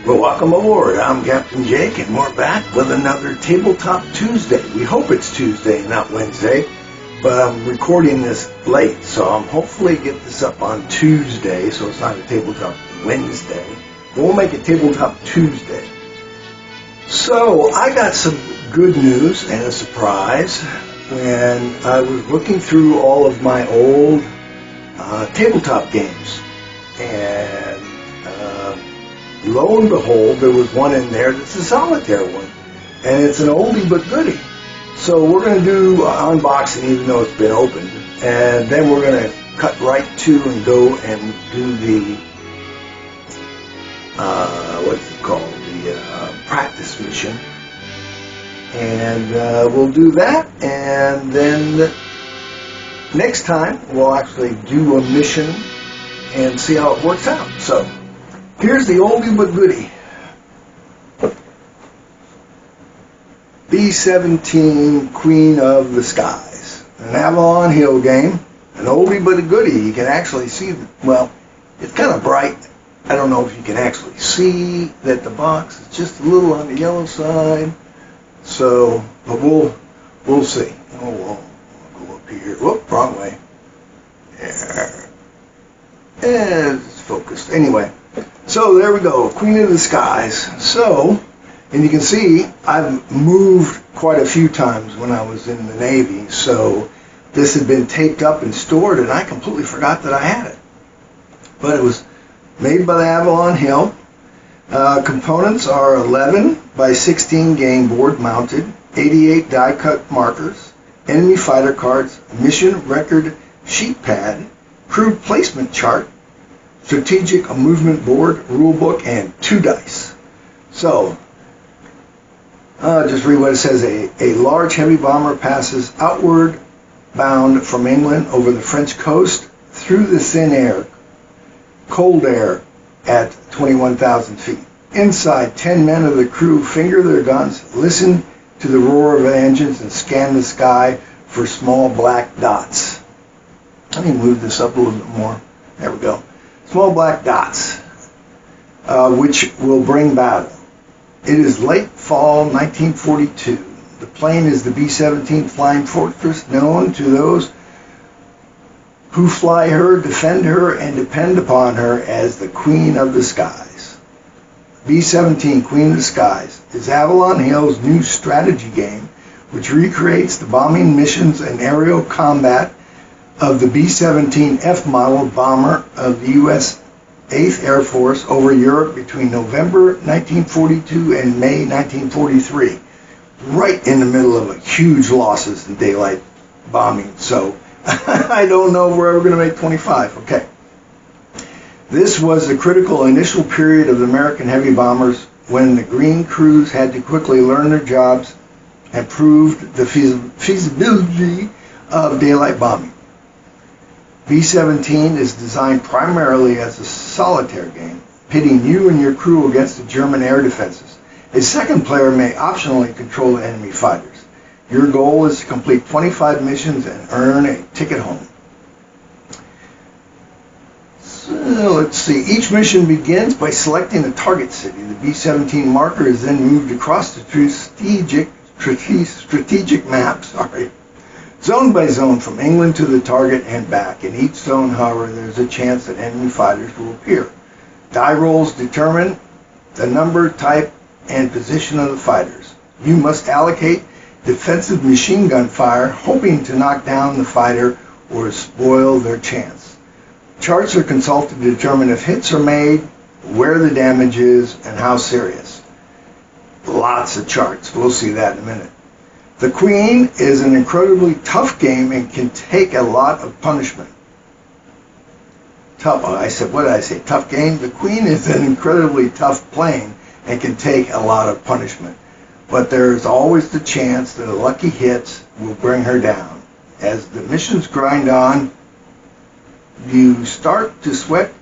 Well, welcome aboard. I'm Captain Jake, and we're back with another Tabletop Tuesday. We hope it's Tuesday, not Wednesday, but I'm recording this late, so I'm hopefully get this up on Tuesday, so it's not a Tabletop Wednesday. But we'll make it Tabletop Tuesday. So, I got some good news and a surprise when I was looking through all of my old tabletop games, and lo and behold, there was one in there that's a solitaire one, and it's an oldie but goodie. So we're going to do unboxing even though it's been opened, and then we're going to cut right to and go and do the, what's it called, the practice mission. And we'll do that, and then next time we'll actually do a mission and see how it works out. So here's the oldie but goodie. B-17 Queen of the Skies. An Avalon Hill game. An oldie but a goodie. You can actually see, well, it's kind of bright. I don't know if you can actually see that the box is just a little on the yellow side. So, but we'll see. Oh, we'll go up here. Whoop, wrong way. There. And it's focused. Anyway. So there we go, Queen of the Skies. So, and you can see I've moved quite a few times when I was in the Navy, so this had been taped up and stored, and I completely forgot that I had it. But it was made by the Avalon Hill. Components are 11 by 16 game board mounted, 88 die cut markers, enemy fighter cards, mission record sheet pad, crew placement chart, strategic movement board, rule book, and 2 dice. So, just read what it says. A large heavy bomber passes outward bound from England over the French coast through the thin air, cold air at 21,000 feet. Inside, 10 men of the crew finger their guns, listen to the roar of the engines, and scan the sky for small black dots. Let me move this up a little bit more. There we go. Small black dots, which will bring battle. It is late fall 1942. The plane is the B-17 Flying Fortress, known to those who fly her, defend her, and depend upon her as the Queen of the Skies. B-17 Queen of the Skies is Avalon Hill's new strategy game, which recreates the bombing missions and aerial combat of the B-17 F model bomber of the U.S. 8th Air Force over Europe between November 1942 and May 1943, right in the middle of huge losses in daylight bombing. So I don't know if we're ever going to make 25. Okay. This was the critical initial period of the American heavy bombers when the green crews had to quickly learn their jobs and proved the feasibility of daylight bombing. B-17 is designed primarily as a solitaire game, pitting you and your crew against the German air defenses. A second player may optionally control the enemy fighters. Your goal is to complete 25 missions and earn a ticket home. So let's see. Each mission begins by selecting a target city. The B-17 marker is then moved across the strategic map. Zone by zone from England to the target and back. In each zone, however, there's a chance that enemy fighters will appear. Die rolls determine the number, type, and position of the fighters. You must allocate defensive machine gun fire, hoping to knock down the fighter or spoil their chance. Charts are consulted to determine if hits are made, where the damage is, and how serious. Lots of charts. We'll see that in a minute. The Queen is an incredibly tough game and can take a lot of punishment. Tough game? The Queen is an incredibly tough plane and can take a lot of punishment. But there's always the chance that a lucky hit will bring her down. As the missions grind on, you start to sweat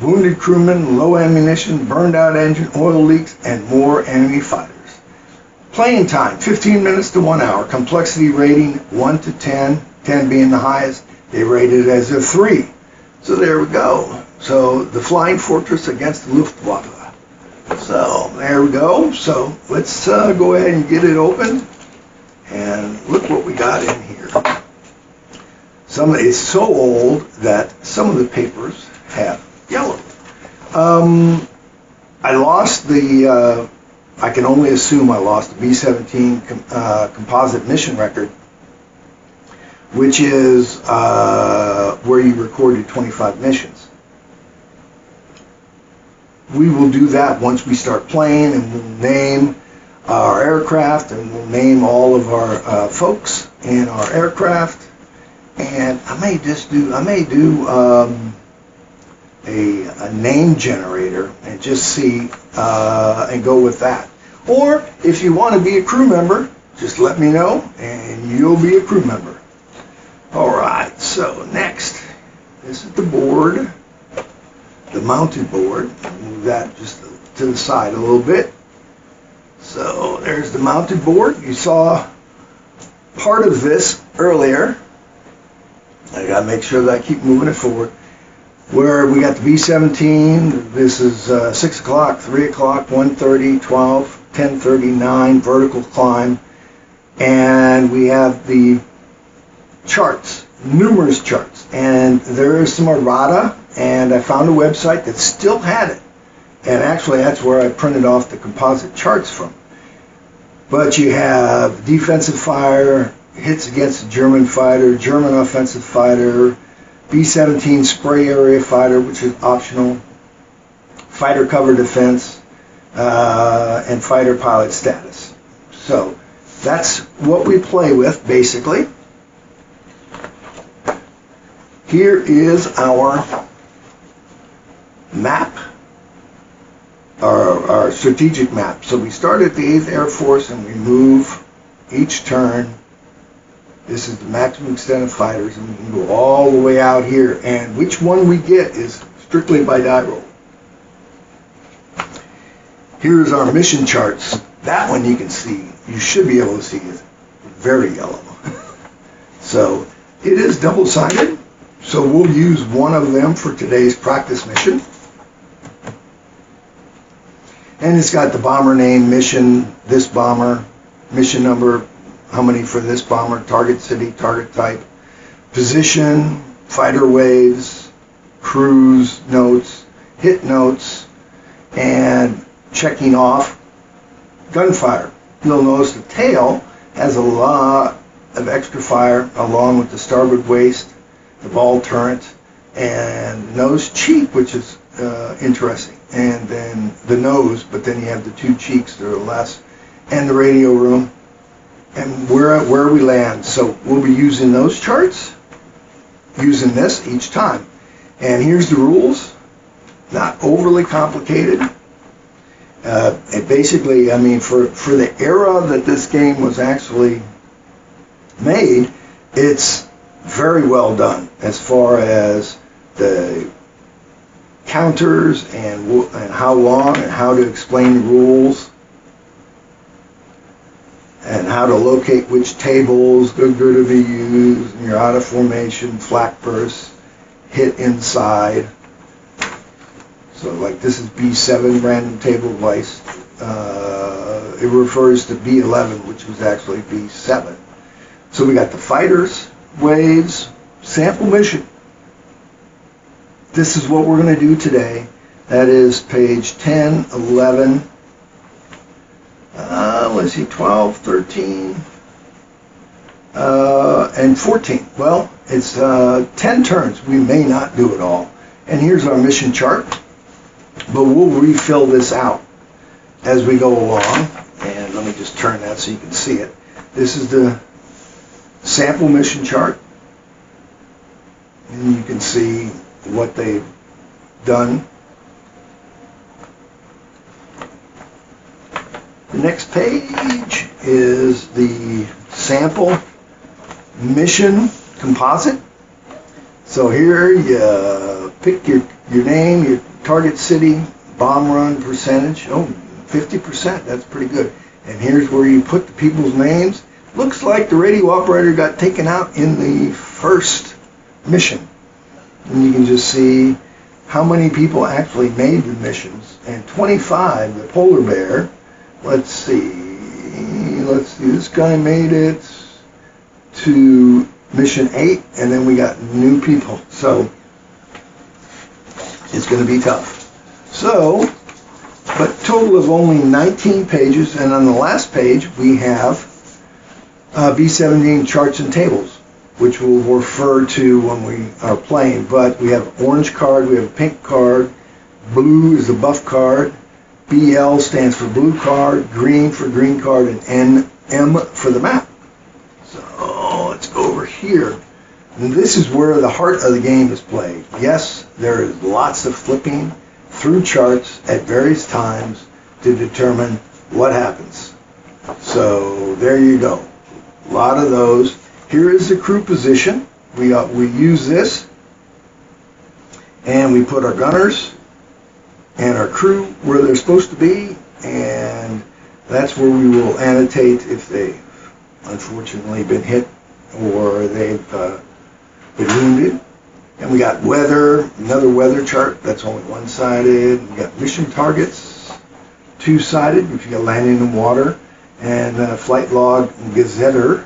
wounded crewmen, low ammunition, burned out engine, oil leaks, and more enemy fighters. Playing time, 15 minutes to 1 hour. Complexity rating, 1 to 10, 10 being the highest. They rated it as a 3. So there we go. So the Flying Fortress against the Luftwaffe. So there we go. So let's go ahead and get it open, and look what we got in here. It's so old that some of the papers have yellowed. I lost the, I can only assume I lost the B-17 composite mission record, which is where you recorded 25 missions. We will do that once we start playing, and we'll name our aircraft, and we'll name all of our folks in our aircraft. And I may do a name generator and just see and go with that. Or if you want to be a crew member, just let me know and you'll be a crew member. Alright, so next, this is the board, the mounted board. Move that just to the side a little bit. So there's the mounted board. You saw part of this earlier. I gotta make sure that I keep moving it forward. Where we got the B-17, this is 6 o'clock, 3 o'clock, 1:30, 12, 10:39, vertical climb. And we have the charts, numerous charts. And there is some errata, and I found a website that still had it. And actually that's where I printed off the composite charts from. But you have defensive fire, hits against the German fighter, German offensive fighter, B-17 spray area fighter, which is optional, fighter cover defense, and fighter pilot status. So that's what we play with, basically. Here is our map, our strategic map. So we start at the 8th Air Force and we move each turn. This is the maximum extent of fighters, and we can go all the way out here. And which one we get is strictly by die roll. Here's our mission charts. That one you can see. You should be able to see it. Very yellow. So it is double-sided. So we'll use one of them for today's practice mission. And it's got the bomber name, mission, this bomber, mission number, how many for this bomber, target city, target type, position, fighter waves, cruise notes, hit notes, and checking off gunfire. You'll notice the tail has a lot of extra fire along with the starboard waist, the ball turret, and nose cheek, which is interesting, and then the nose, but then you have the two cheeks that are less, and the radio room, and where we land. So we'll be using those charts, using this each time. And here's the rules, not overly complicated. It basically, I mean, for the era that this game was actually made, it's very well done as far as the counters and how long and how to explain the rules and how to locate which tables are going to be used, and you're out of formation, flak bursts, hit inside. So like this is B7, random table device. It refers to B11, which was actually B7. So we got the fighters, waves, sample mission. This is what we're going to do today. That is page 10, 11, let's see, 12, 13, and 14. Well, it's 10 turns. We may not do it all. And here's our mission chart. But we'll refill this out as we go along. And let me just turn that so you can see it. This is the sample mission chart. And you can see what they've done. The next page is the sample mission composite. So here you pick your name, your target city, bomb run percentage. Oh, 50%, that's pretty good. And here's where you put the people's names. Looks like the radio operator got taken out in the first mission. And you can just see how many people actually made the missions, and 25, the polar bear, let's see, this guy made it to mission 8, and then we got new people, so it's going to be tough. So, but total of only 19 pages, and on the last page we have B-17 charts and tables, which we'll refer to when we are playing. But we have an orange card, we have a pink card, blue is the buff card, BL stands for blue card, green for green card, and NM for the map. So let's go over here. And this is where the heart of the game is played. Yes, there is lots of flipping through charts at various times to determine what happens. So there you go. A lot of those. Here is the crew position. We use this, and we put our gunners and our crew where they're supposed to be, and that's where we will annotate if they've unfortunately been hit or they've been wounded. And we got weather, another weather chart that's only one-sided. We got mission targets, two-sided if you're landing in water, and flight log and gazetter,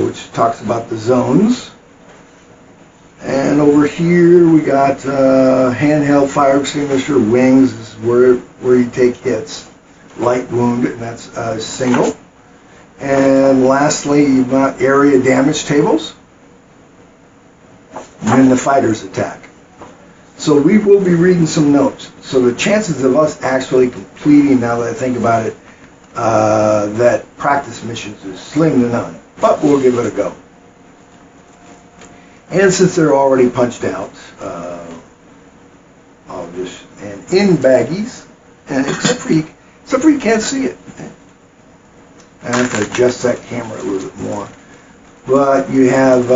which talks about the zones. And over here we got handheld fire extinguisher, wings is where you take hits, light wound, and that's single. And lastly, you've got area damage tables when the fighters attack. So we will be reading some notes. So the chances of us actually completing, now that I think about it, that practice missions is slim to none. But we'll give it a go. And since they're already punched out, I'll just, and in baggies, and except for you can't see it. I have to adjust that camera a little bit more. But you have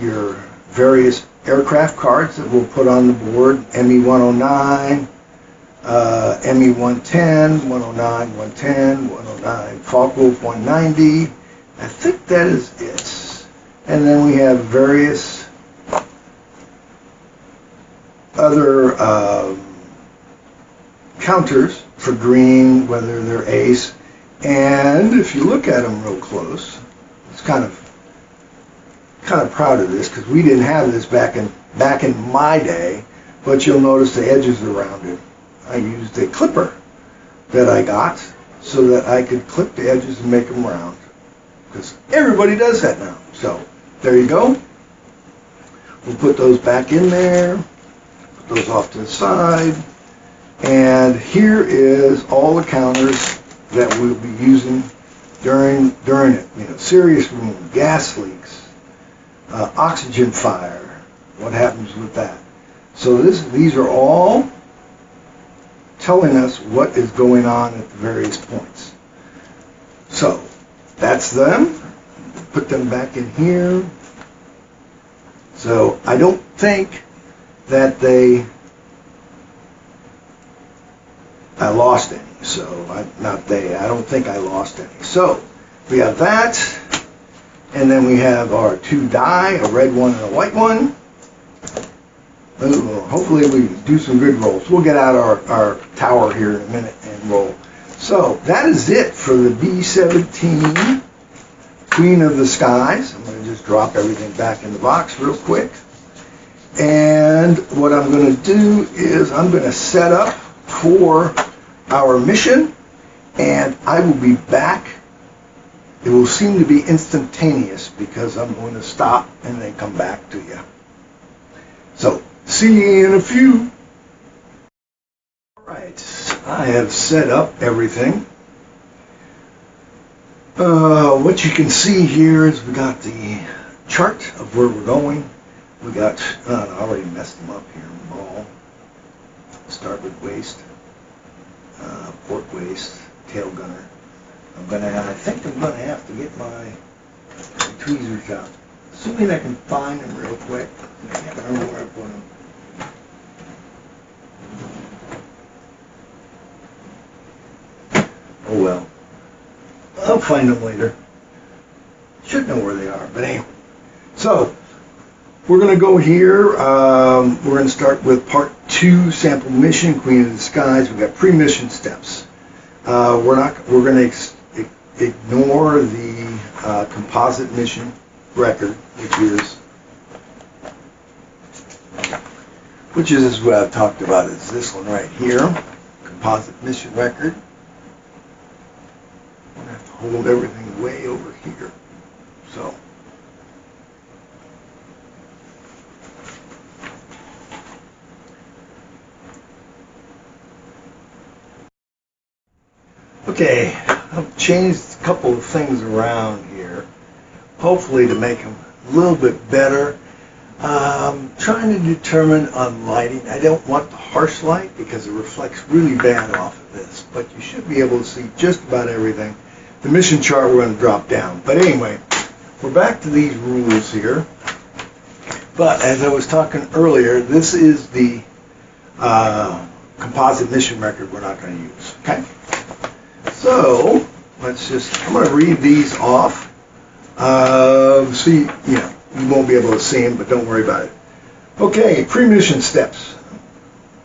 your various aircraft cards that we'll put on the board, ME-109, ME-110, 109, 110, 109, Focke-Wulf 190. I think that is it. And then we have various other counters for green, whether they're ace. And if you look at them real close, it's kind of proud of this because we didn't have this back in my day, but you'll notice the edges around it. I used a clipper that I got so that I could clip the edges and make them round, because everybody does that now. So there you go. We'll put those back in there, put those off to the side, and here is all the counters that we'll be using during it. You know, serious wound, gas leaks, oxygen fire, what happens with that. So these are all telling us what is going on at the various points. So that's them. Put them back in here. So I don't think that I lost any. So I don't think I lost any. So we have that, and then we have our two die, a red one and a white one. Hopefully we do some good rolls. We'll get out our tower here in a minute and roll. So that is it for the B-17 Queen of the Skies. I'm going to just drop everything back in the box real quick. And what I'm going to do is I'm going to set up for our mission, and I will be back. It will seem to be instantaneous because I'm going to stop and then come back to you. So, see you in a few. Alright, I have set up everything. What you can see here is we got the chart of where we're going. We got, I already messed them up here, ball, starboard waist, port waist, tail gunner. I think I'm gonna have to get my tweezers out. Assuming I can find them real quick. I can't remember where I put them. Oh well. I'll find them later. Should know where they are, but anyway. So, We're going to go here. We're going to start with part 2, sample mission, Queen of the Skies. We've got pre-mission steps. We're going to ignore the composite mission record, which is what I've talked about. Is this one right here, composite mission record. I'm going to have to hold everything way over here. So. Okay, I've changed a couple of things around here, hopefully to make them a little bit better. Trying to determine on lighting. I don't want the harsh light because it reflects really bad off of this, but you should be able to see just about everything. The mission chart we're going to drop down. But anyway, we're back to these rules here. But as I was talking earlier, this is the composite mission record we're not going to use. Okay? So, I'm going to read these off. You won't be able to see them, but don't worry about it. Okay, pre-mission steps.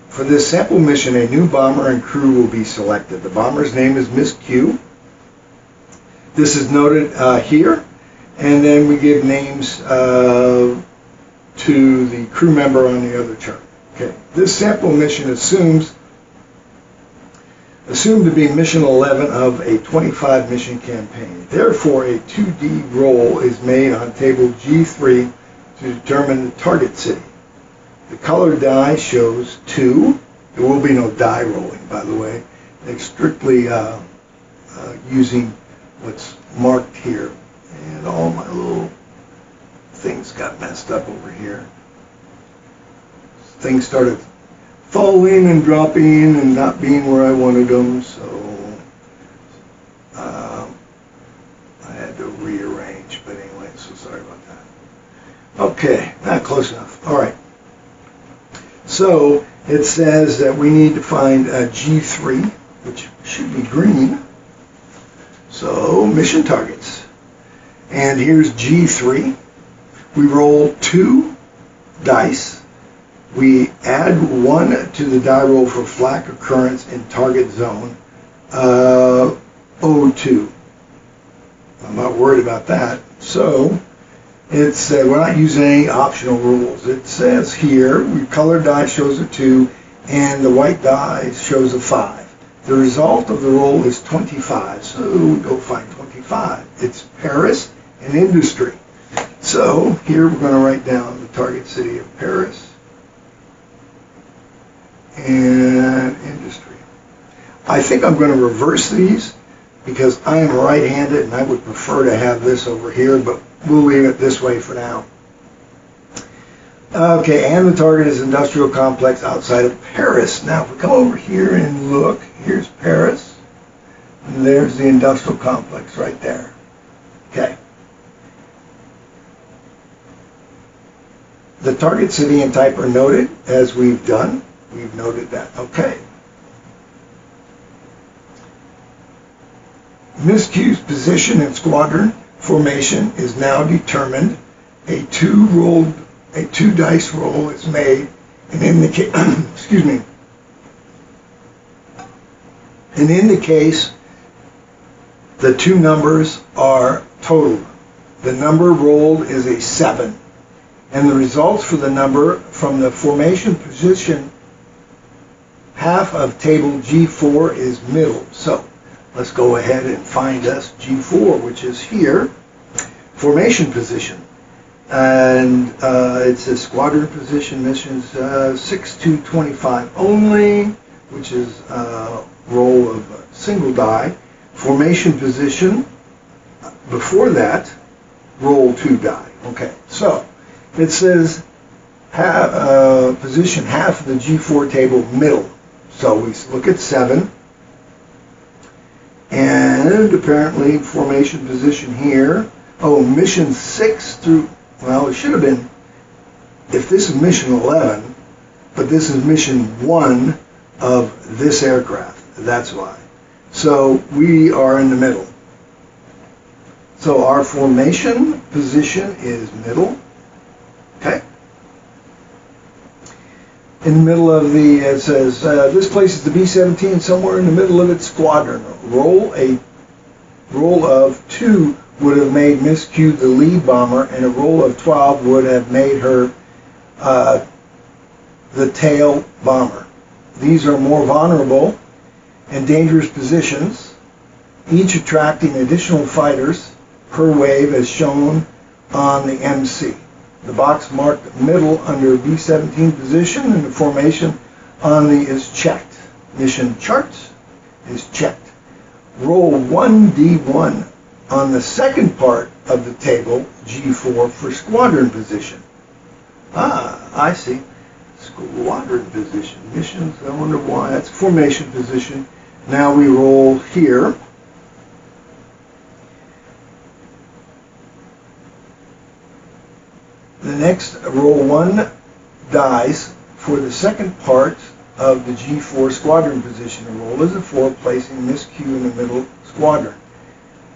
For this sample mission, a new bomber and crew will be selected. The bomber's name is Miss Q. This is noted here. And then we give names to the crew member on the other chart. Okay, this sample mission assumed to be mission 11 of a 25 mission campaign. Therefore, a 2D roll is made on table G3 to determine the target city. The colored die shows 2. There will be no die rolling, by the way. They're strictly using what's marked here. And all my little things got messed up over here. Things started falling and dropping and not being where I wanted them, so I had to rearrange. But anyway, so sorry about that. Okay, not close enough. All right. So it says that we need to find G3, which should be green. So mission targets. And here's G3. We roll 2 dice. We add 1 to the die roll for flak occurrence in target zone O2. I'm not worried about that. So it's we're not using any optional rules. It says here, colored die shows a 2 and the white die shows a 5. The result of the roll is 25. So go find 25. It's Paris and industry. So here we're going to write down the target city of Paris and industry. I think I'm going to reverse these because I am right-handed and I would prefer to have this over here, but we'll leave it this way for now. Okay, and the target is industrial complex outside of Paris. Now, if we come over here and look, here's Paris, and there's the industrial complex right there. Okay. The target city and type are noted as we've done. We've noted that. Okay. Miss Q's position and squadron formation is now determined. A 2 dice roll is made and indicate excuse me. And in the case the 2 numbers are totaled. The number rolled is a 7. And the results for the number from the formation position half of table G4 is middle. So let's go ahead and find us G4, which is here, formation position. And it's a squadron position, missions 6 to 25 only, which is a roll of a single die. Formation position, before that, roll 2 die. Okay, so it says position half of the G4 table middle. So we look at 7. And apparently formation position here. Oh, mission 6 through, well, it should have been, if this is mission 11, but this is mission 1 of this aircraft. That's why. So we are in the middle. So our formation position is middle. Okay. in the middle of the, it says, this places the B-17 somewhere in the middle of its squadron. A roll of 2 would have made Miss Q the lead bomber, and a roll of 12 would have made her the tail bomber. These are more vulnerable and dangerous positions, each attracting additional fighters per wave as shown on the MC. The box marked middle under B-17 position and the formation on the is checked. Mission charts is checked. Roll 1D1 on the second part of the table, G4, for squadron position. Ah, I see. Squadron position. Missions, I wonder why. That's formation position. Now we roll here. The next roll 1 dice for the second part of the G4 squadron position. The roll is a 4, placing Miss Q in the middle squadron,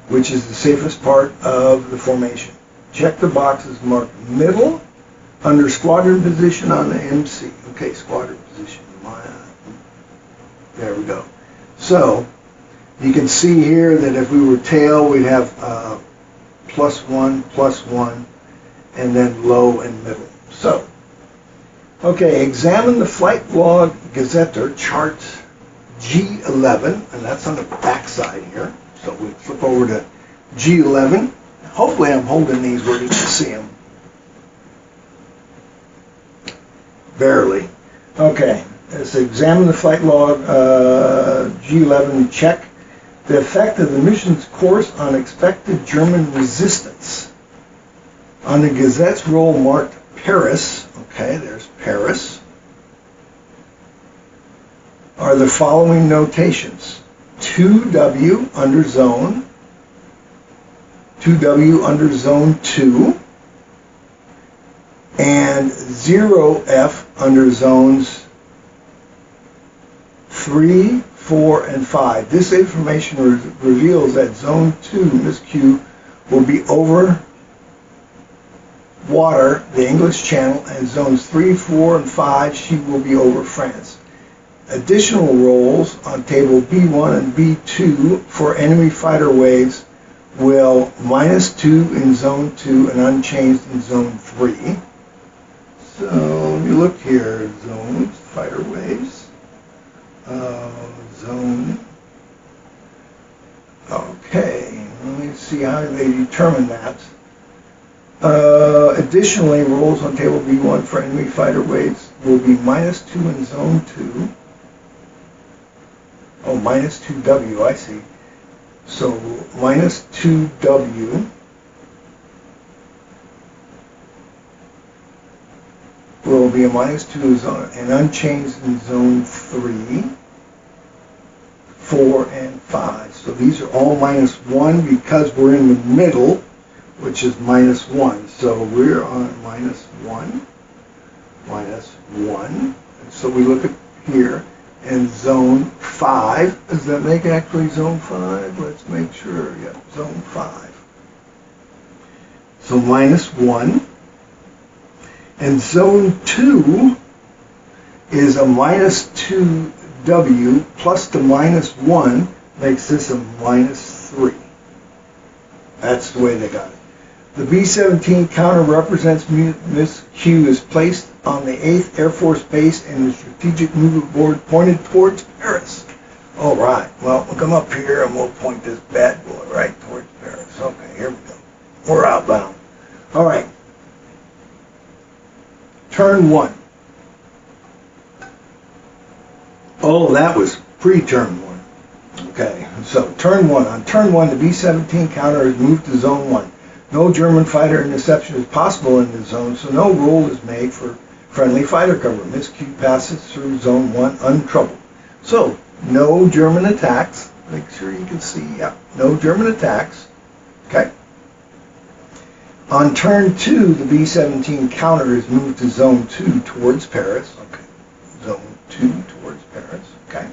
which is the safest part of the formation. Check the boxes marked middle under squadron position on the MC. Okay, squadron position. There we go. So you can see here that if we were tail, we'd have +1, +1, and then low and middle. So, okay, examine the flight log gazetteer chart G11, and that's on the back side here. So we flip over to G11. Hopefully I'm holding these where you can see them. Barely. Okay, let's examine the flight log G11, check the effect of the mission's course on expected German resistance. On the Gazette's roll marked Paris, okay, there's Paris, are the following notations. 2W under zone, 2W under zone 2, and 0F under zones 3, 4, and 5. This information reveals that zone 2, Miss Q, will be over water, the English Channel, and zones 3, 4, and 5, she will be over France. Additional rolls on table B1 and B2 for enemy fighter waves will -2 in zone 2 and unchanged in zone 3. So you look here, zones, fighter waves, zone. Okay, let me see how they determine that. Additionally, rolls on table B1 for enemy fighter waves will be -2 in zone 2. Oh, -2W, I see. So -2W will be a -2 zone and unchanged in zone 3, 4, and 5. So these are all -1 because we're in the middle, which is -1. So we're on -1, -1. And so we look at here, and zone 5. Does that make actually zone 5? Let's make sure. Yep, zone 5. So -1. And zone 2 is a -2W plus the -1 makes this a -3. That's the way they got it. The B-17 counter represents Miss Q is placed on the 8th Air Force Base in the strategic movement board pointed towards Paris. All right, well, we'll come up here and we'll point this bad boy right towards Paris. Okay, here we go. We're outbound. All right. Turn 1. Oh, that was pre-turn 1. Okay, so turn 1. On turn 1, the B-17 counter is moved to zone 1. No German fighter interception is possible in the zone, so no roll is made for friendly fighter cover. Miss Q passes through zone 1 untroubled. So, no German attacks. Make sure you can see, yeah, no German attacks. Okay. On turn 2, the B-17 counter is moved to zone 2 towards Paris. Okay, zone 2 towards Paris. Okay.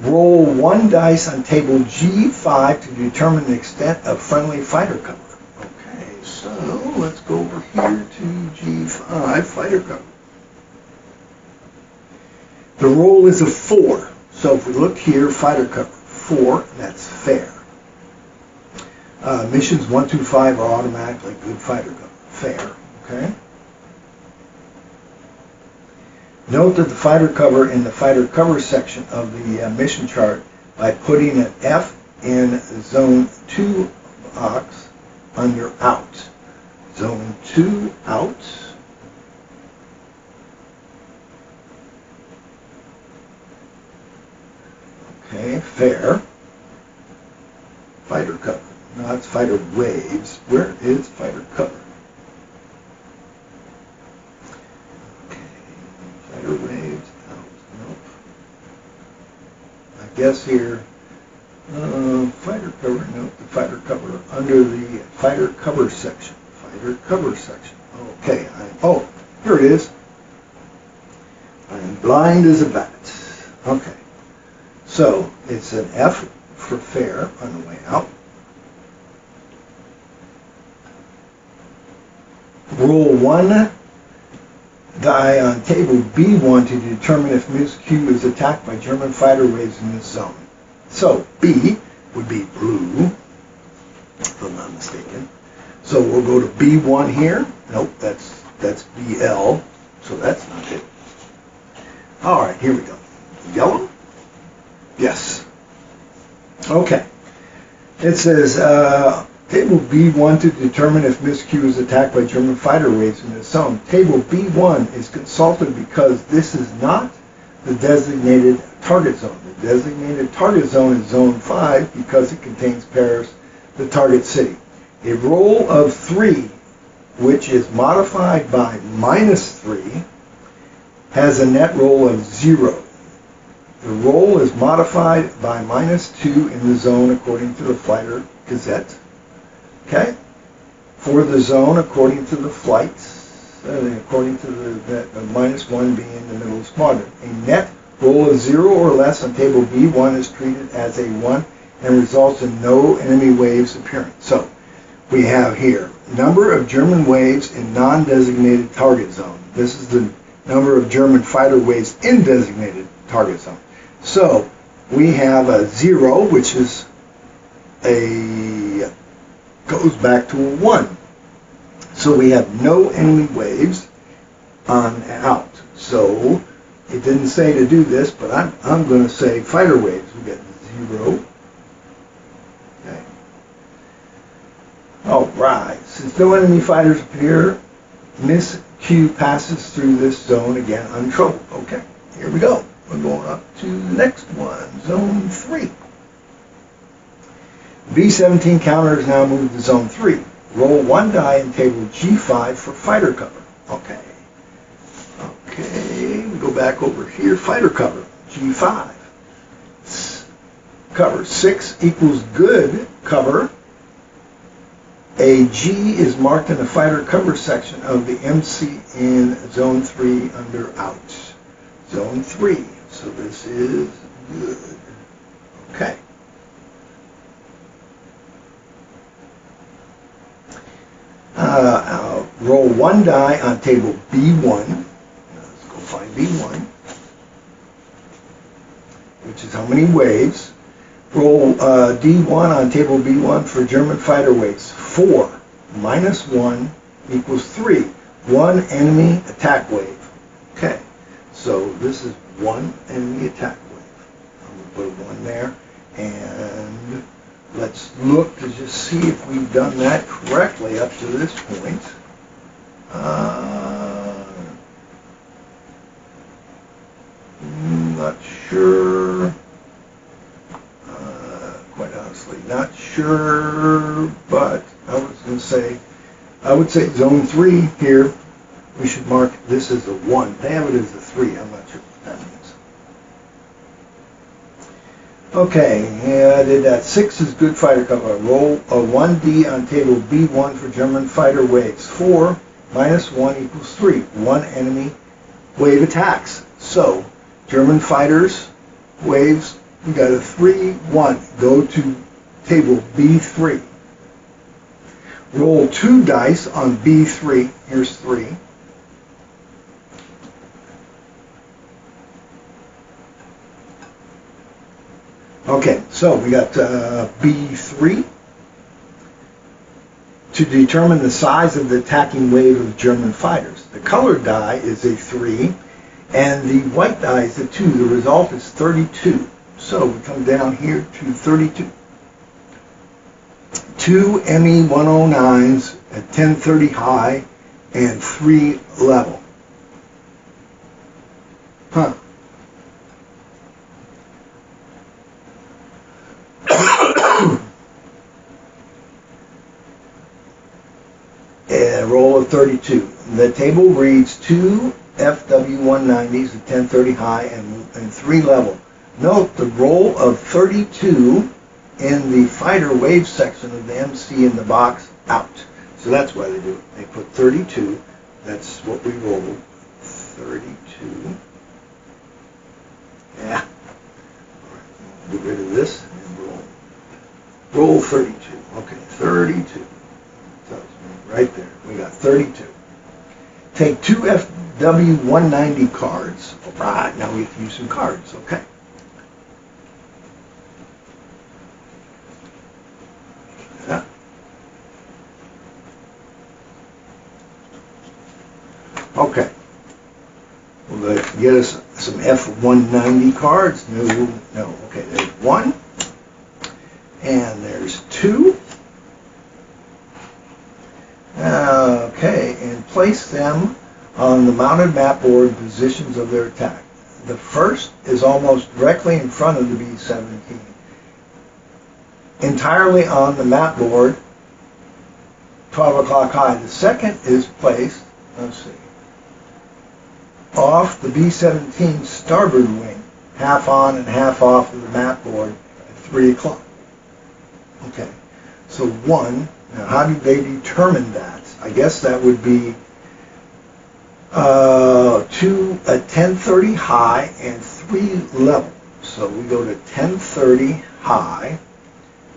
Roll 1 dice on table G5 to determine the extent of friendly fighter cover. Okay, so let's go over here to G5, fighter cover. The roll is a 4. So if we look here, fighter cover 4, and that's fair. Missions 1 through 5 are automatically good fighter cover. Fair. Okay. Note that the fighter cover in the fighter cover section of the mission chart by putting an F in Zone 2 box under out. Zone 2 out. Okay, fair. Fighter cover. No, it's fighter waves. Where is fighter cover? Okay, fighter waves out. Nope. I guess here, fighter cover. Nope, the fighter cover under the fighter cover section. Fighter cover section. Okay. Oh, here it is. I'm blind as a bat. Okay. So it's an F for fair on the way out. Roll 1 die on table B1 to determine if Ms. Q is attacked by German fighter waves in this zone. So B would be blue, if I'm not mistaken. So we'll go to B1 here. Nope, that's BL, so that's not it. All right, here we go. Yellow? Yes. Okay. It says, Table B1 to determine if Ms. Q is attacked by German fighter waves in this zone. Table B1 is consulted because this is not the designated target zone. The designated target zone is Zone 5 because it contains Paris, the target city. A roll of 3, which is modified by -3, has a net roll of 0. The roll is modified by -2 in the zone according to the Fighter Gazette. Okay? For the zone according to the flights, according to the -1 being the middle quadrant. A net roll of 0 or less on table B1 is treated as a 1 and results in no enemy waves appearing. So we have here number of German waves in non-designated target zone. This is the number of German fighter waves in designated target zone. So we have a 0, which is goes back to a 1. So we have no enemy waves on out. So it didn't say to do this, but I'm going to say fighter waves. We get 0. Okay. All right. Since no enemy fighters appear, Miss Q passes through this zone again untroubled. Okay. Here we go. We're going up to the next one, Zone 3. B-17 counter is now moved to Zone 3. Roll 1 die in table G5 for fighter cover. Okay. Okay, we go back over here, fighter cover, G5. Cover 6 equals good cover. A G is marked in the fighter cover section of the MC in Zone 3 under out. Zone 3. So this is good. Okay. Roll 1 die on table B1. Let's go find B1, which is how many waves. Roll D1 on table B1 for German fighter waves. 4 minus 1 equals 3. 1 enemy attack wave. Okay, so this is 1 enemy attack wave. I'm going to put a 1 there, and let's look to just see if we've done that correctly up to this point. Not sure. Quite honestly, not sure. But I would say Zone 3 here. We should mark this as a 1. They have it as a 3. I'm not sure what that means. Okay, yeah, I did that. 6 is good fighter cover. Roll a 1D on table B1 for German fighter waves. 4 minus 1 equals 3. 1 enemy wave attacks. So, German fighters, waves, we got a 3, 1. Go to table B3. Roll 2 dice on B3. Here's 3. Okay, so we got B3. To determine the size of the attacking wave of German fighters. The colored die is a 3, and the white die is a 2. The result is 32. So we come down here to 32. 2 ME-109s at 1030 high and 3 level. Huh. A roll of 32. The table reads 2 FW-190s at 1030 high and 3 level. Note the roll of 32 in the fighter wave section of the MC in the box out. So that's why they do it. They put 32. That's what we rolled. 32. Yeah. Get rid of this and roll. Roll 32. Okay, 32. Right there. We got 32. Take 2 FW-190 cards. All right, now we have to use some cards. Okay. Yeah. Okay. Will they get us some F-190 cards? No. Okay, there's 1. And there's 2. Okay, and place them on the mounted map board positions of their attack. The first is almost directly in front of the B-17. Entirely on the map board, 12 o'clock high. The second is placed, let's see, off the B-17 starboard wing, half on and half off of the map board at 3 o'clock. Okay, so 1. Now, how do they determine that? I guess that would be 2 at 1030 high and 3 level. So we go to 1030 high.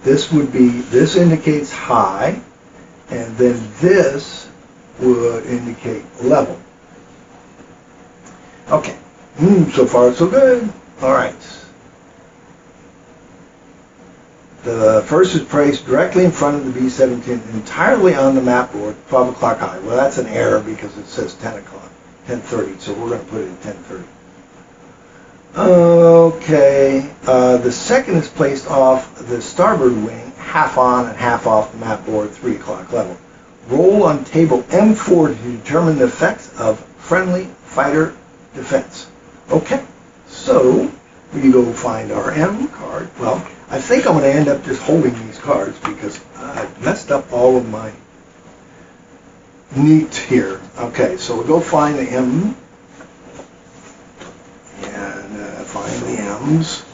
This indicates high, and then this would indicate level. Okay, so far so good. All right. The first is placed directly in front of the B-17, entirely on the map board, 12 o'clock high. Well, that's an error because it says 10 o'clock, 10:30, so we're going to put it at 10:30. Okay, the second is placed off the starboard wing, half on and half off the map board, 3 o'clock level. Roll on table M4 to determine the effects of friendly fighter defense. Okay, so we go find our M card. Well, I think I'm going to end up just holding these cards because I've messed up all of my neat here. Okay, so we'll go find the M and find the M's.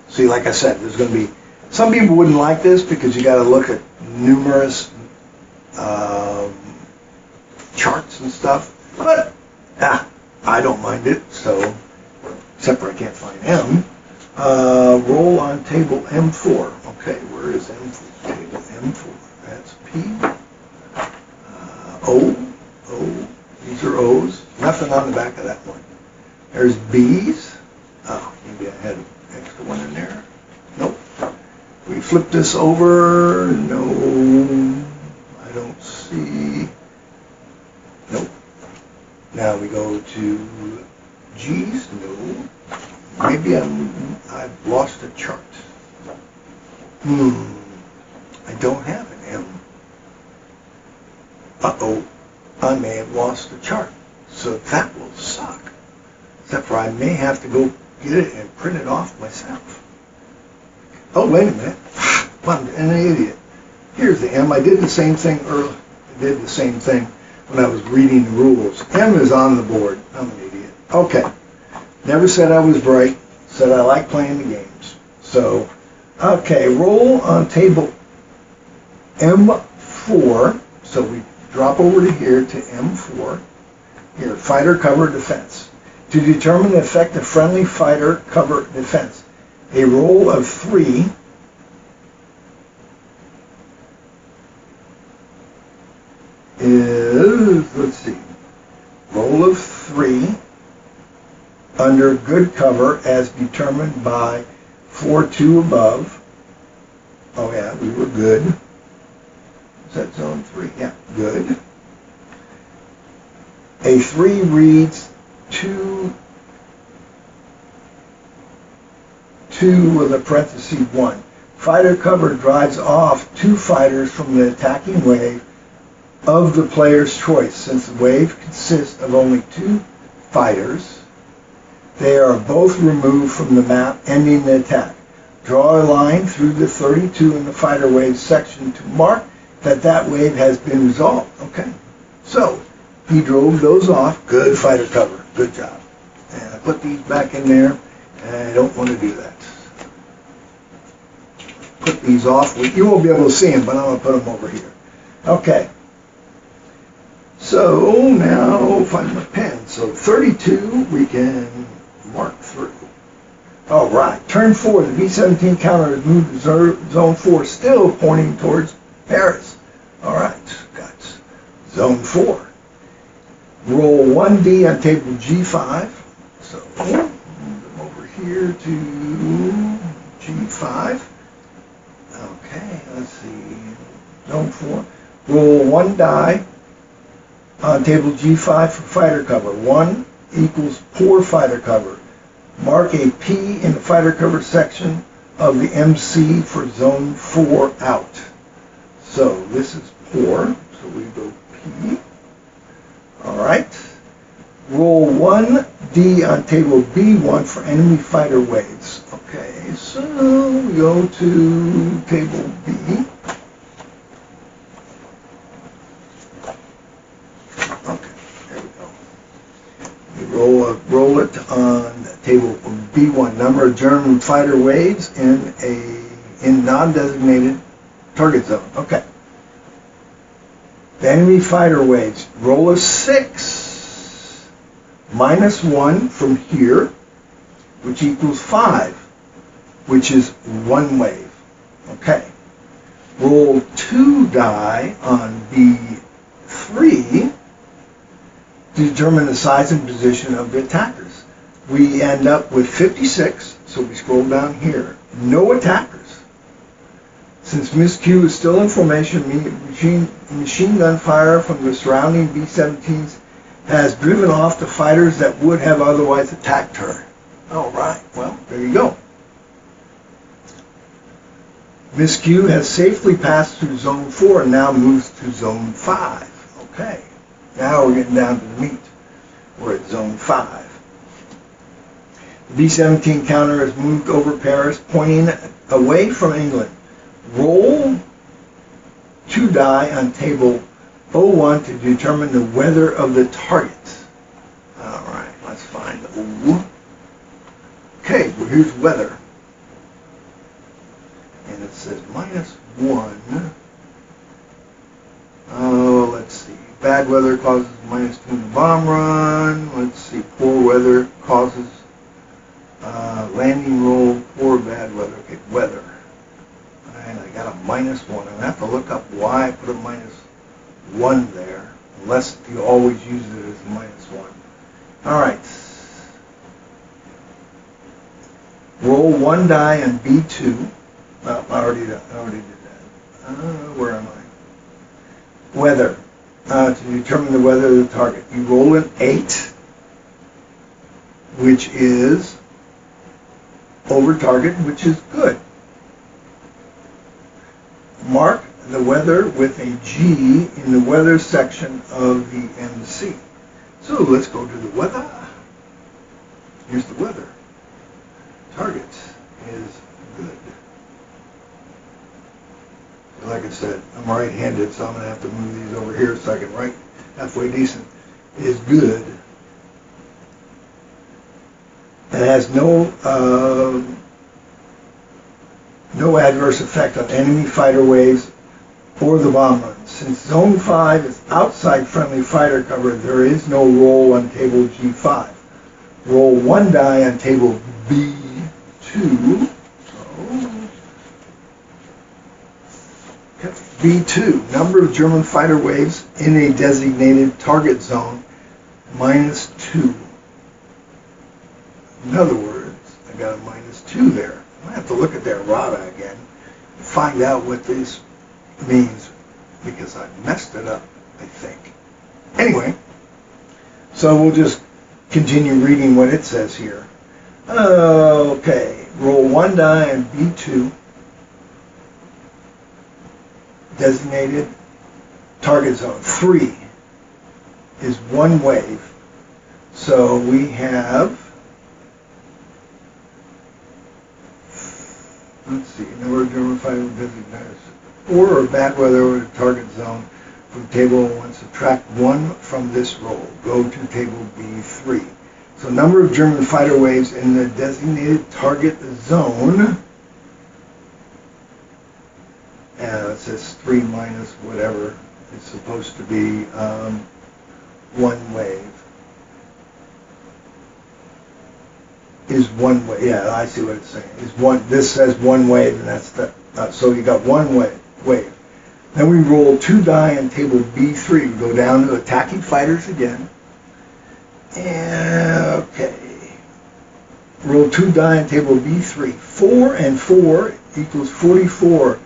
See, like I said, there's going to be, some people wouldn't like this because you got to look at numerous charts and stuff, but I don't mind it, so, except for I can't find M. Roll on table M4. Okay, where is M4? Table M4. That's P. O. These are O's. Nothing on the back of that one. There's B's. Oh, maybe I had an extra one in there. Nope. We flip this over. No. I don't see. Nope. Now we go to G's. No. Maybe I've lost a chart. I don't have an M. Uh-oh. I may have lost a chart. So that will suck. Except for I may have to go get it and print it off myself. Oh, wait a minute. I'm an idiot. Here's the M. I did the same thing earlier. I did the same thing when I was reading the rules. M is on the board. I'm an idiot. Okay. Never said I was bright. Said I like playing the games. So, okay, roll on table M4. So we drop over to here to M4. Here, fighter cover defense. To determine the effect of friendly fighter cover defense, a roll of 3 is, let's see, roll of 3 under good cover as determined by 4-2 above. Oh yeah, we were good. Is that zone 3? Yeah, good. A 3 reads 2 with a parenthesis 1. Fighter cover drives off 2 fighters from the attacking wave of the player's choice. Since the wave consists of only 2 fighters, they are both removed from the map, ending the attack. Draw a line through the 32 in the fighter wave section to mark that wave has been resolved. Okay, so he drove those off. Good fighter cover. Good job. And I put these back in there, and I don't want to do that. Put these off. You won't be able to see them, but I'm going to put them over here. Okay. So now find my pen. So 32 we can mark through. All right. Turn 4. The B-17 counter has moved to zone 4, still pointing towards Paris. All right. Got zone 4. Roll 1D on table G5. So move them over here to G5. Okay, let's see. Zone 4. Roll 1 die on table G5 for fighter cover. 1 equals poor fighter cover. Mark a P in the fighter cover section of the MC for zone 4 out. So this is poor, so we go P. Alright. Roll 1D on table B1 for enemy fighter waves. Okay, so we go to table B. Okay, there we go. We roll it on table B1. Number of German fighter waves in non-designated target zone. Okay. The enemy fighter waves. Roll a 6 minus 1 from here, which equals 5, which is 1 wave. Okay. Roll 2 die on B3 to determine the size and position of the attackers. We end up with 56, so we scroll down here. No attackers. Since Miss Q is still in formation, machine gun fire from the surrounding B-17s has driven off the fighters that would have otherwise attacked her. All right, well, there you go. Miss Q has safely passed through Zone 4 and now moves to Zone 5. Okay, now we're getting down to the meat. We're at Zone 5. The B-17 counter has moved over Paris, pointing away from England. Roll 2 die on table O1 to determine the weather of the target. All right, let's find O. Okay, well here's weather. And it says -1. Oh, let's see. Bad weather causes -2 in the bomb run. Let's see. Poor weather causes landing roll. Poor bad weather. Okay, weather. And I got a -1. I'm going to have to look up why I put a -1 there, unless you always use it as a -1. All right. Roll 1 die on B2. Well, I already did that. Where am I? Weather. To determine the weather of the target. You roll an 8, which is over target, which is good. Mark the weather with a G in the weather section of the MC. So let's go to the weather. Here's the weather. Target is good. Like I said, I'm right-handed, so I'm going to have to move these over here so I can write halfway decent. Is good. It has no adverse effect on enemy fighter waves or the bomb run. Since Zone 5 is outside friendly fighter cover, there is no roll on table G5. Roll 1 die on table B2. B2, number of German fighter waves in a designated target zone, -2. In other words, I got a -2 there. I have to look at their errata again and find out what this means because I messed it up, I think. Anyway, so we'll just continue reading what it says here. Okay, roll one die in B2, designated target zone. 3 is one wave. So we have, let's see, number of German fighter designated 4 or bad weather over the target zone from table 1. Subtract 1 from this roll. Go to table B3. So number of German fighter waves in the designated target zone. It says 3 minus whatever. It's supposed to be one wave. Is one wave. Yeah, I see what it's saying. Is one. This says one wave, and that's the. So you got one wave. Then we roll 2 die on table B3. We go down to attacking fighters again. And, okay. Roll 2 die on table B3. 4 and 4 equals 44.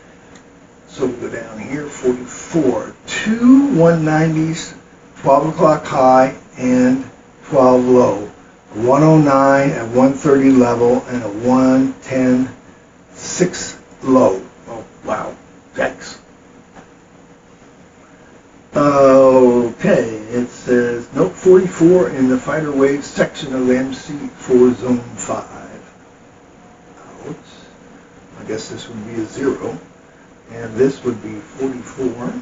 So we go down here, 44. 2 190s, 12 o'clock high, and 12 low. 109 at 130 level, and a 110 6 low. Oh, wow. Thanks. Okay, it says note 44 in the fighter wave section of MC for zone 5. Out. I guess this would be a 0. And this would be 44.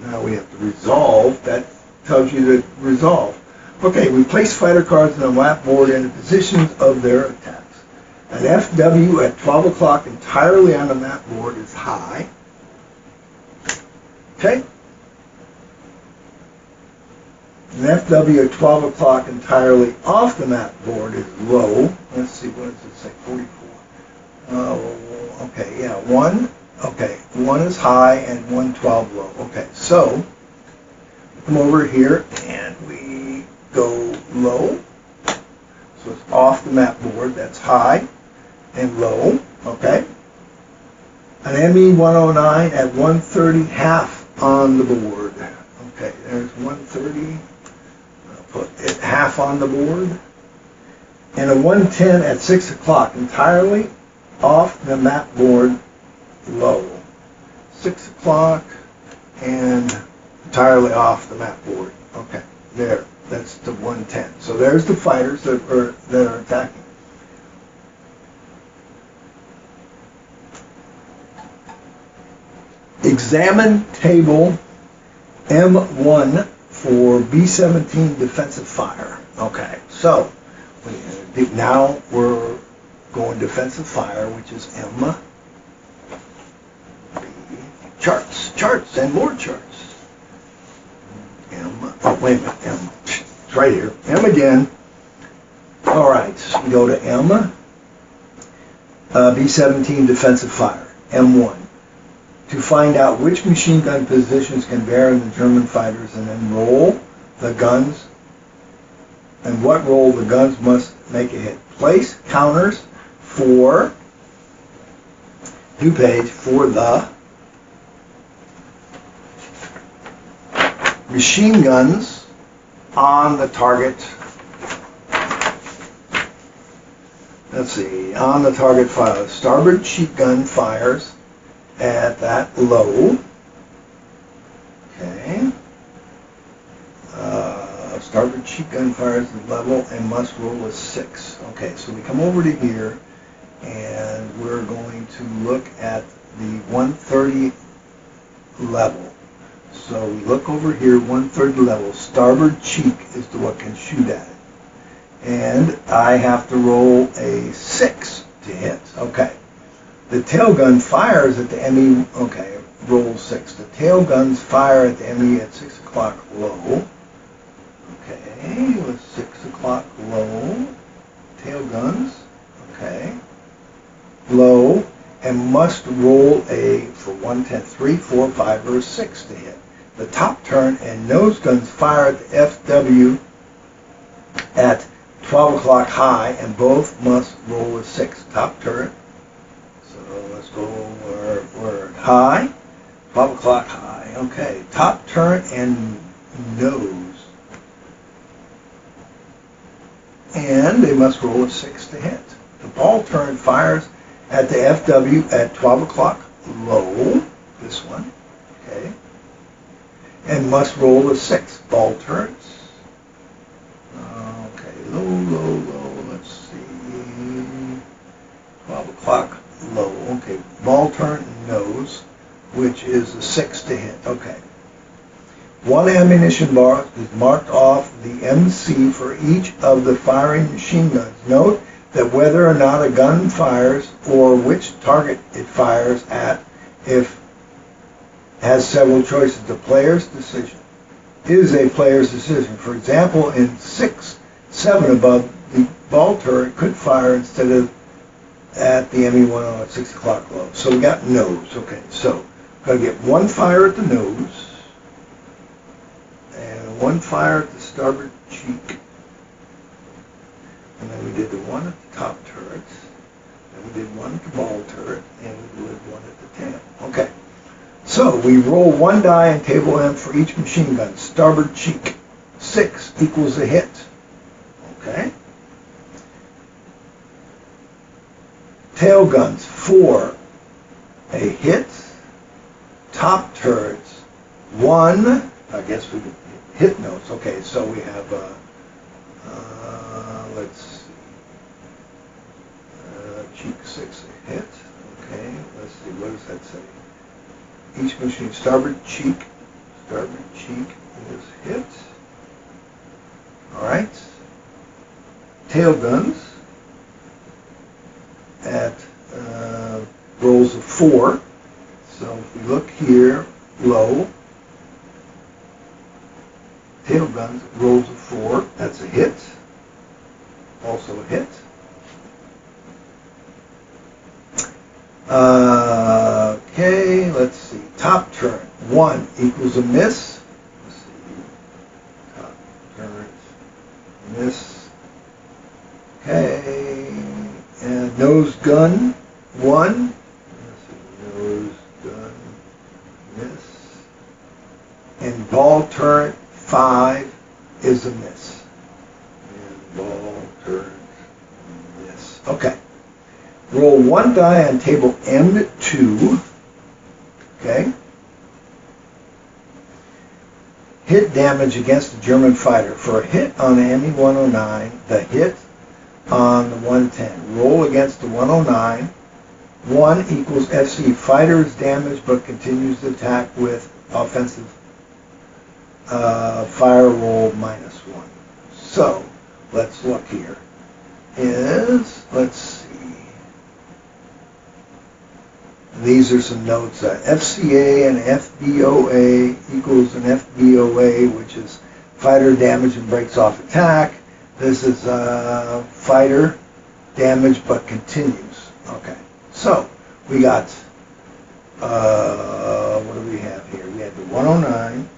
Now we have to resolve. That tells you to resolve. Okay, we place fighter cards on the map board in the positions of their attacks. An FW at 12 o'clock entirely on the map board is high. Okay? An FW at 12 o'clock entirely off the map board is low. Let's see, what does it say? 44. Okay, yeah, 1. Okay, 1 is high and 112 low. Okay, so come over here and we go low. So it's off the map board. That's high and low. Okay. An ME 109 at 130 half on the board. Okay, there's 130. I'll put it half on the board. And a 110 at 6 o'clock entirely off the map board low. 6 o'clock and entirely off the map board. Okay, there. That's the 110. So there's the fighters that are attacking. Examine table M1 for B-17 defensive fire. Okay, so now we're going defensive fire, which is M. B. Charts, and more charts. M. Oh, wait a minute. M. It's right here. M again. All right, so we go to M. B-17 defensive fire. M1. To find out which machine gun positions can bear in the German fighters, and then roll the guns, and what roll the guns must make a hit. Place counters for, new page, for the machine guns on the target. Let's see, on the target fire. Starboard cheek gun fires at that low. Okay. Starboard cheek gun fires at level and must roll a 6. Okay, so we come over to here and we're going to look at the 130 level. So we look over here, 130 level. Starboard cheek is the what can shoot at it. And I have to roll a 6 to hit. Okay. The tail gun fires at the ME, okay, roll 6. The tail guns fire at the ME at 6 o'clock low. Okay, with 6 o'clock low. Tail guns, okay. Low, and must roll a, for 110, 3, 4, 5, or 6 to hit. The top turn and nose guns fire at the FW at 12 o'clock high, and both must roll a 6. Top turret. So let's go we're at high. 12 o'clock high. Okay. Top turret and nose. And they must roll a 6 to hit. The ball turret fires at the FW at 12 o'clock low. This one. Okay. And must roll a 6. Ball turrets. Okay, low. Let's see. 12 o'clock low. Okay, ball turret nose, which is a 6 to hit. Okay. One ammunition bar is marked off the MC for each of the firing machine guns. Note that whether or not a gun fires or which target it fires at, if has several choices. The player's decision is a player's decision. For example, in 7 above, the ball turret could fire instead of at the ME-10 at 6 o'clock low. So we got nose. Okay, so we're going to get one fire at the nose and one fire at the starboard cheek. And then we did the one at the top turret. Then we did one at the ball turret, and we did one at the tail. Okay. So we roll one die in table M for each machine gun. Starboard cheek, 6 equals a hit. Okay. Tail guns, 4, a hit. Top turrets, 1. I guess we could hit notes. Okay, so we have, let's see, cheek 6, a hit. Okay, let's see, what does that say? Each machine, starboard cheek is hit. All right. Tail guns at rolls of 4. So if we look here, low. Tail guns, rolls of 4. That's a hit. Also a hit. Okay, let's see. Top turret, 1 equals a miss. Let's see. Top turret, miss. Okay. And nose gun, 1. Let's see. Nose gun, miss. And ball turret, 5 is a miss. And ball turret, miss. Okay. Roll one die on table M2. Okay. Hit damage against the German fighter. For a hit on the ME-109, the hit on the 110. Roll against the 109. 1 equals FC. Fighter is damaged but continues the attack with offensive fire roll -1. So, let's look here. Let's see. These are some notes. FCA and FBOA equals an FBOA, which is fighter damage and breaks off attack. This is fighter damage but continues. Okay. So, we got, what do we have here? We had the 109.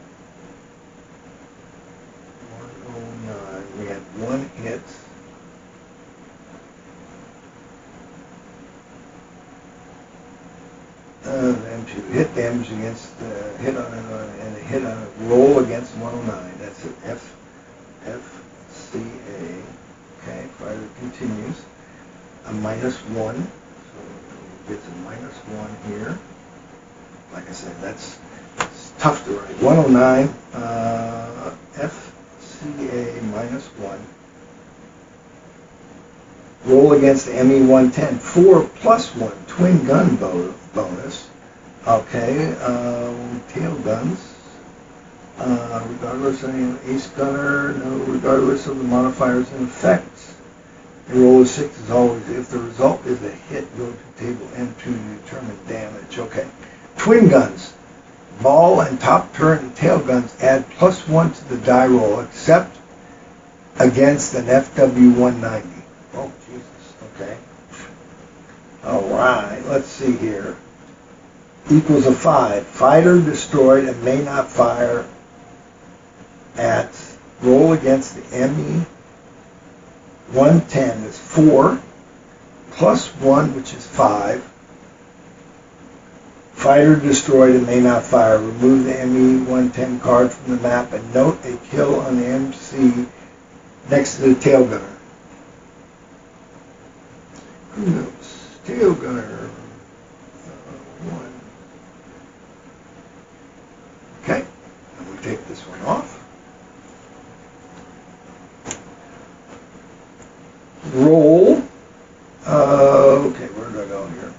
109. We had one hit. M2 hit damage against hit on and a hit on a roll against 109. That's it. FCA. Okay, fighter continues. A -1. So it gets a -1 here. Like I said, it's tough to write. 109 FCA -1. Roll against the ME-110. 4 + 1 twin gun bonus. Okay, tail guns. Regardless of any ace gunner, no, regardless of the modifiers in effect. A roll of 6 is always, if the result is a hit, go to table M2 to determine damage. Okay. Twin guns. Ball and top turret and tail guns add +1 to the die roll, except against an FW-190. Oh, Jesus. Okay. All right. Let's see here. Equals a 5. Fighter destroyed and may not fire at roll against the ME 110 is 4, plus 1, which is 5. Fighter destroyed and may not fire. Remove the ME-110 card from the map and note a kill on the MC next to the tail gunner. Who knows? Tail gunner. 1. Okay, and we take this one off. Roll. Okay, where did I go here?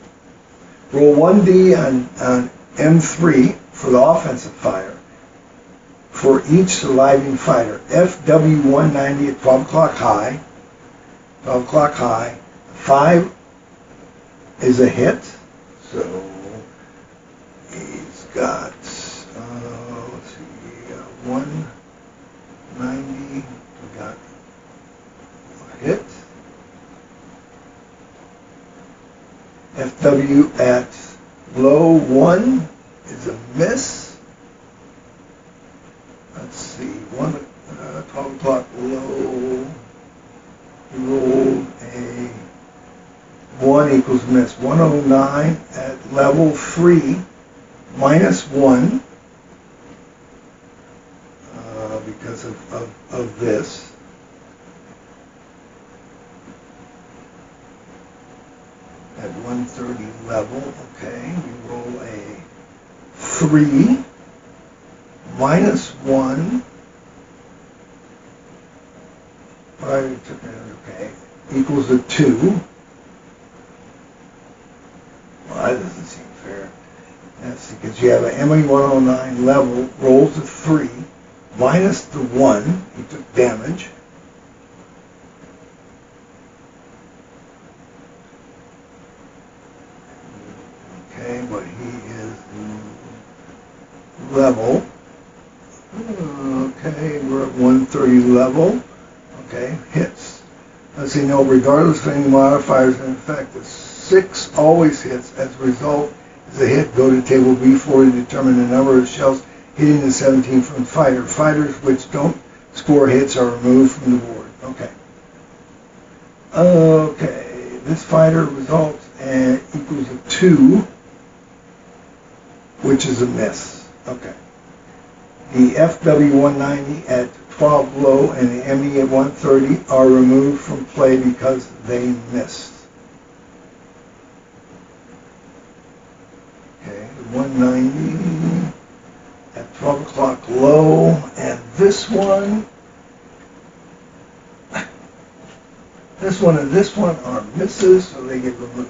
Roll 1D on M3 for the offensive fire for each surviving fighter. FW-190 at 12 o'clock high. 12 o'clock high. 5 is a hit. So he's got, let's see, 190. We got a hit. FW at low 1 is a miss. Let's see, 12 o'clock low. He rolled a 1 equals miss. 109 at level 3 minus 1 because of this. At 130 level, okay, we roll a 3 minus 1. Okay, equals a 2. Well, that doesn't seem fair. That's because you have an ME-109 level, rolls a 3, minus the 1, he took damage. Okay, but he is level. Okay, we're at 130 level. Okay, hits. Let's see, no, regardless of any modifiers in effect, the 6 always hits. As a result, is a hit. Go to table B4 to determine the number of shells hitting the 17 from the fighter. Fighters which don't score hits are removed from the board. Okay. Okay, this fighter results and equals a 2, which is a miss. Okay. The FW-190 at 12 low and the ME at 130 are removed from play because they missed. Okay, the 190 at 12 o'clock low, and this one and this one are misses, so they get removed.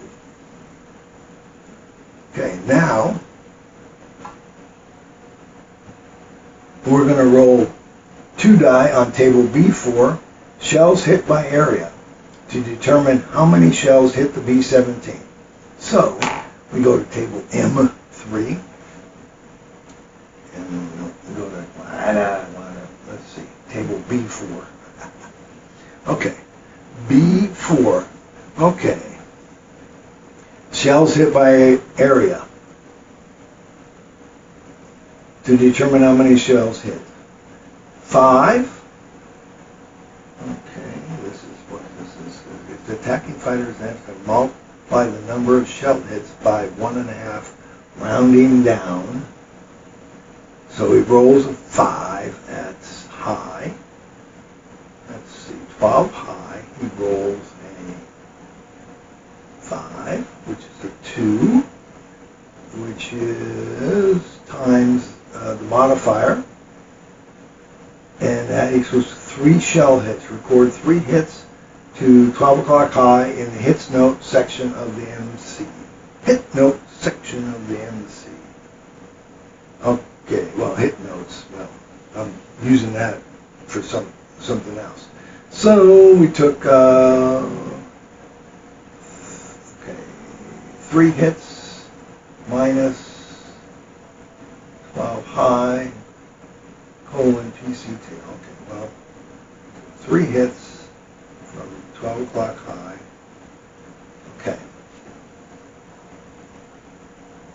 Okay, now we're going to roll 2 die on table B4, shells hit by area, to determine how many shells hit the B-17. So, we go to table M3, and we go to, let's see, table B4. Okay, B4, okay. Shells hit by area, to determine how many shells hit. 5. Okay, this is what this is. It's attacking fighters have to multiply the number of shell hits by 1.5, rounding down. So he rolls a 5 at high. Let's see, 12 high. He rolls a 5, which is a 2, which is times the modifier, and that equals 3 shell hits. Record 3 hits to 12 o'clock high in the hits note section of the MC. Hit note section of the MC. Okay, well, hit notes, well, I'm using that for something else. So we took 3 hits minus 12 high, colon PCT. Okay, well, 3 hits from 12 o'clock high. Okay.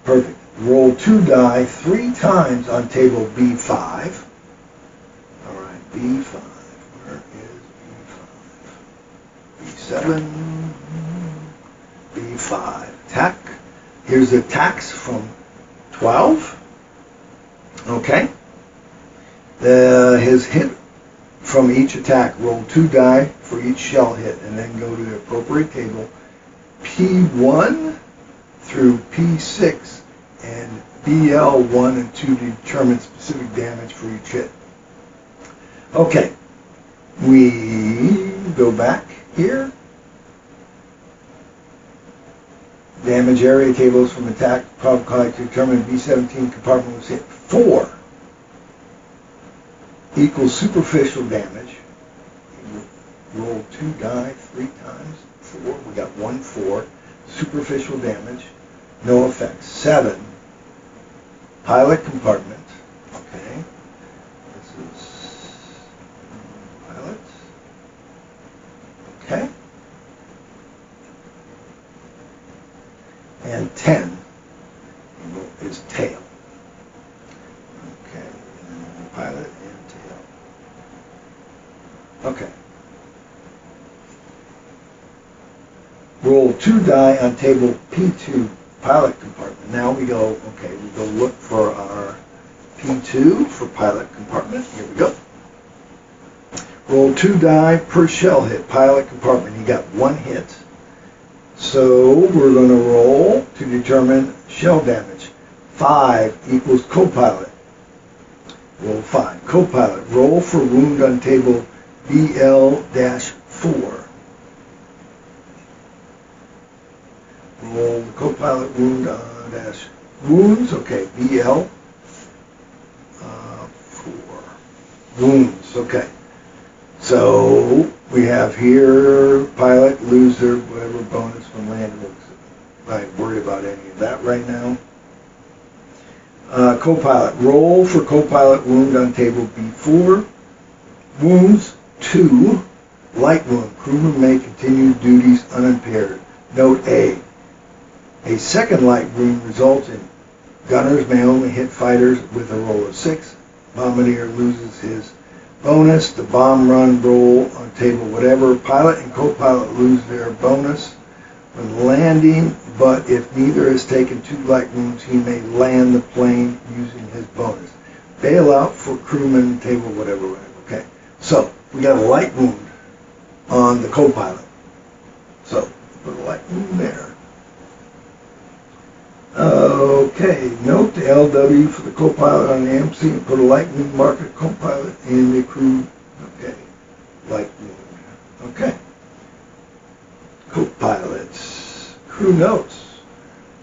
Perfect. Roll 2 die 3 times on table B5. All right, B5. Where is B5? 7, B5. Attack. Here's the attacks from 12. Okay. His hit from each attack. Roll 2 die for each shell hit, and then go to the appropriate table. P1 through P6 and BL1 and 2 to determine specific damage for each hit. Okay, we go back here. Damage area tables from attack probability to determine B17 compartment was hit. 4 equals superficial damage. Roll 2 die 3 times. 4. We got 1 4. Superficial damage. No effect. 7. Pilot compartment. Okay. This is pilot. Okay. And 10 is tail. Okay. And pilot and tail. Okay. Roll 2 die on table P2 pilot compartment. Now we go, okay, we go look for our P2 for pilot compartment. Here we go. Roll 2 die per shell hit, pilot compartment. He got 1 hit. So we're going to roll to determine shell damage. 5 equals co-pilot. Roll 5. Co-pilot. Roll for wound on table BL-4. Roll the co-pilot wound on dash wounds. Okay, BL 4 wounds. Okay, so we have here pilot lose their whatever bonus from landing. I ain't worried about any of that right now. Co-pilot roll for co-pilot wound on table B4. Wounds 2 light wound. Crewman may continue duties unimpaired. Note A. A second light wound results in gunners may only hit fighters with a roll of 6. Bombardier loses his bonus. The bomb run roll on table whatever. Pilot and co-pilot lose their bonus when landing, but if neither has taken 2 light wounds, he may land the plane using his bonus. Bailout for crewman, table whatever. Okay, so we got a light wound on the co-pilot. So put a light wound there. Okay, note the LW for the co-pilot on the MC and put a light wound marker co-pilot in the crew. Okay, light wound. Okay. Co-pilots. Crew notes.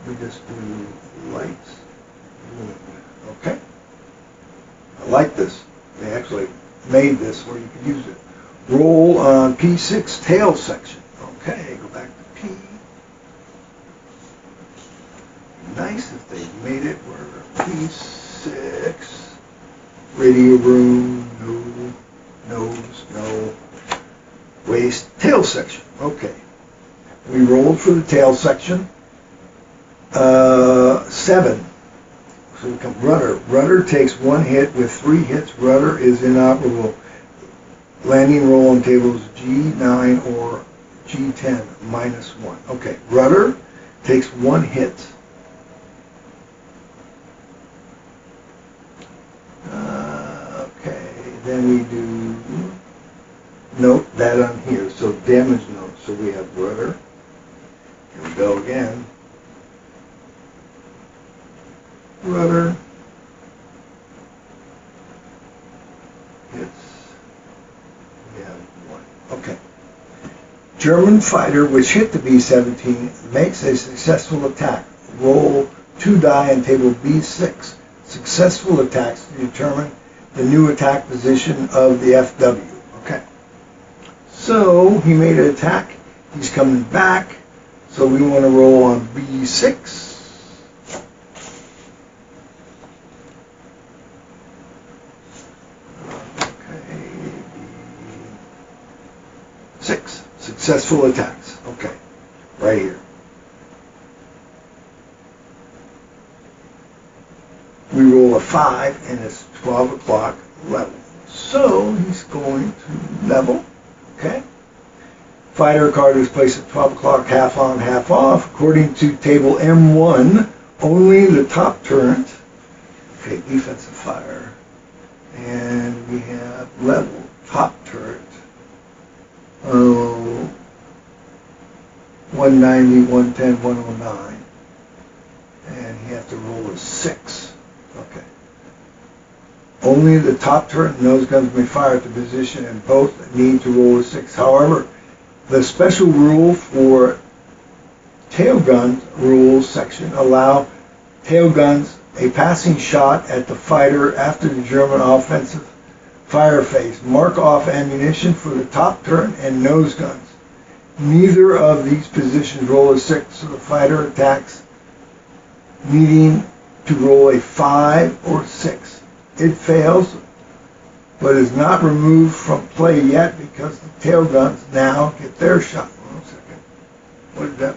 We just do light wound. Okay. I like this. They actually made this where you could use it. Roll on P6 tail section. Okay, go back to P. Nice if they made it where P6 radio room, no nose, no waist, tail section. Okay, we rolled for the tail section. 7. So we come rudder. Rudder takes 1 hit with 3 hits. Rudder is inoperable. Landing roll on tables G9 or G10 -1. Okay, rudder takes 1 hit. Then we do note that on here, so damage note. So we have rudder. Here we go again. Rudder hits. We have 1. Okay. German fighter which hit the B-17 makes a successful attack. Roll 2 die on table B6. Successful attacks to determine the new attack position of the FW. Okay. So he made an attack. He's coming back. So we want to roll on B6. Okay. B6. Successful attacks. Okay. Right here. We roll a 5 and it's 12 o'clock level. So he's going to level. Okay. Fighter card is placed at 12 o'clock, half on, half off. According to table M1, only the top turret. Okay, defensive fire. And we have level, top turret. 190, 110, 109. And he has to roll a 6. Okay. Only the top turret and nose guns may fire at the position, and both need to roll a 6. However, the special rule for tail gun rules section allow tail guns a passing shot at the fighter after the German offensive fire phase. Mark off ammunition for the top turret and nose guns. Neither of these positions roll a 6, so the fighter attacks needing to roll a 5 or 6. It fails, but is not removed from play yet because the tail guns now get their shot. 1 second. What is that?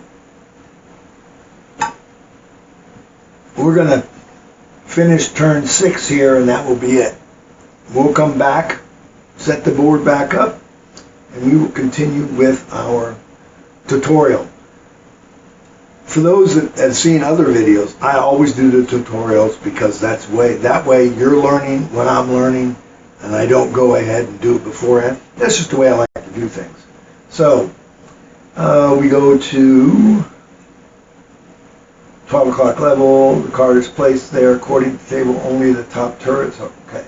We're going to finish turn 6 here, and that will be it. We'll come back, set the board back up, and we will continue with our tutorial. For those that have seen other videos, I always do the tutorials because that way you're learning when I'm learning, and I don't go ahead and do it beforehand. That's just the way I like to do things. So we go to 12 o'clock level. The card is placed there according to the table, only the top turrets. Okay.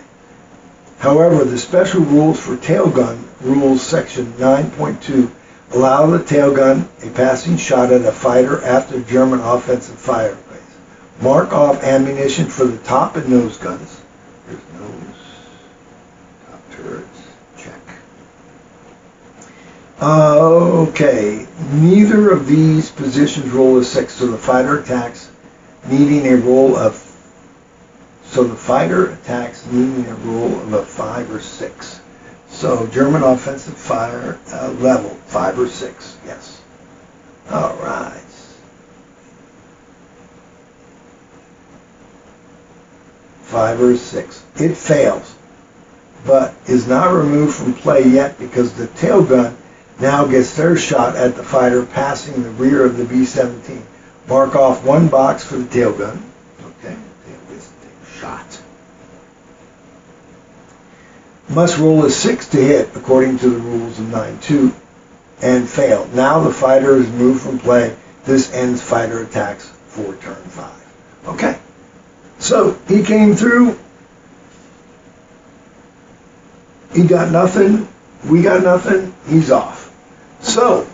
However, the special rules for tail gun rules section 9.2 allow the tail gun a passing shot at a fighter after German offensive fire phase. Mark off ammunition for the top and nose guns. There's nose, top turrets, check. Okay, neither of these positions roll a 6, so the fighter attacks needing a roll of a 5 or 6. So German offensive fire level 5 or 6. Yes. All right. Five or 6. It fails, but is not removed from play yet because the tail gun now gets their shot at the fighter passing the rear of the B-17. Mark off 1 box for the tail gun. Okay. Tail gets the shot. Must roll a 6 to hit according to the rules of 9.2 and fail. Now the fighter is moved from play. This ends fighter attacks for turn 5. Okay. So he came through. He got nothing. We got nothing. He's off. So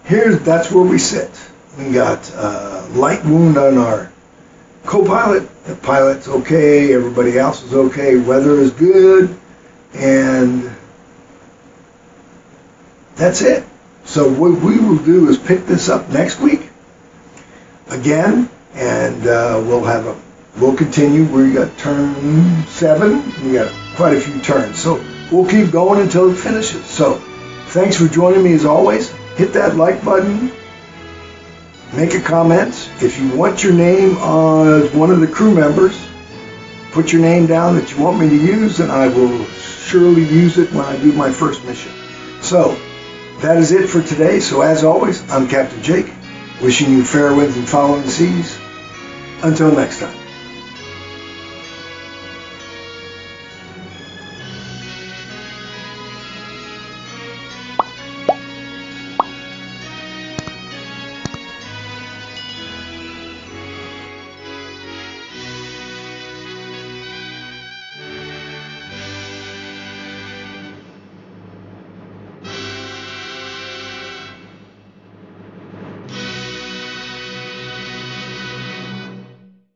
that's where we sit. We got light wound on our co-pilot. The pilot's okay. Everybody else is okay. Weather is good. And that's it. So what we will do is pick this up next week again, and we'll continue. We got turn 7. We got quite a few turns, so we'll keep going until it finishes. So thanks for joining me as always. Hit that like button. Make a comment. If you want your name as one of the crew members, put your name down that you want me to use, and I will surely use it when I do my first mission. So that is it for today. So as always, I'm Captain Jake, wishing you fair winds and following seas. Until next time.